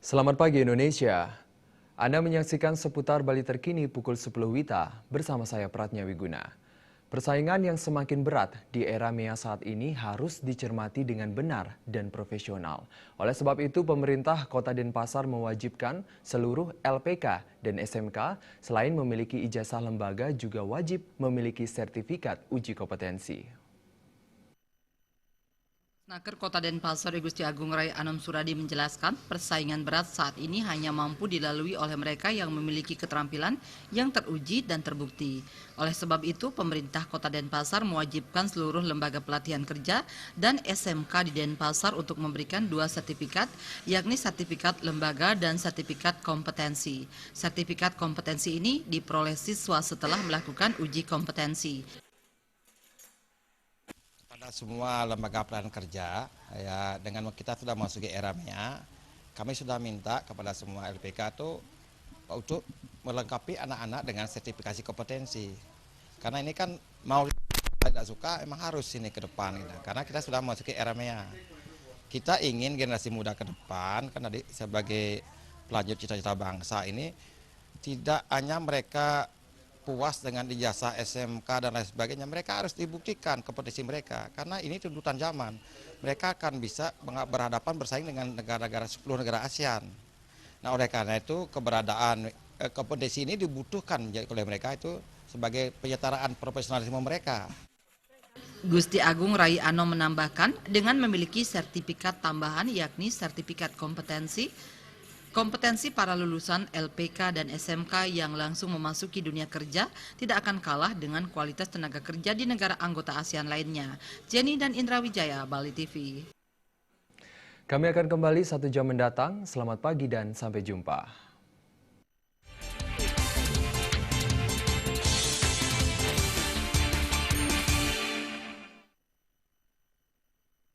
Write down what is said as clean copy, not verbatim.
Selamat pagi Indonesia. Anda menyaksikan seputar Bali terkini pukul 10 WITA bersama saya Pratnya Wiguna. Persaingan yang semakin berat di era MEA saat ini harus dicermati dengan benar dan profesional. Oleh sebab itu, pemerintah Kota Denpasar mewajibkan seluruh LPK dan SMK selain memiliki ijazah lembaga juga wajib memiliki sertifikat uji kompetensi. Naker Kota Denpasar Gusti Agung Rai Anom Suradi menjelaskan persaingan berat saat ini hanya mampu dilalui oleh mereka yang memiliki keterampilan yang teruji dan terbukti. Oleh sebab itu, pemerintah Kota Denpasar mewajibkan seluruh lembaga pelatihan kerja dan SMK di Denpasar untuk memberikan 2 sertifikat, yakni sertifikat lembaga dan sertifikat kompetensi. Sertifikat kompetensi ini diperoleh siswa setelah melakukan uji kompetensi. Pada semua lembaga pelatihan kerja, ya dengan kita sudah masuk ke era MEA, kami sudah minta kepada semua LPK itu untuk melengkapi anak-anak dengan sertifikasi kompetensi. Karena ini kan mau tidak suka emang harus ini ke depan, gitu. Karena kita sudah masuk ke era MEA. Kita ingin generasi muda ke depan, karena sebagai pelanjut cita-cita bangsa ini tidak hanya mereka puas dengan ijazah SMK dan lain sebagainya, mereka harus dibuktikan kompetensi mereka karena ini tuntutan zaman. Mereka akan bisa berhadapan bersaing dengan negara-negara 10 negara ASEAN. Nah, oleh karena itu keberadaan kompetensi ini dibutuhkan oleh mereka itu sebagai penyetaraan profesionalisme mereka. Gusti Agung Rai Anom menambahkan, dengan memiliki sertifikat tambahan yakni sertifikat kompetensi para lulusan LPK dan SMK yang langsung memasuki dunia kerja tidak akan kalah dengan kualitas tenaga kerja di negara anggota ASEAN lainnya. Jenny dan Indra Wijaya, Bali TV. Kami akan kembali 1 jam mendatang. Selamat pagi dan sampai jumpa.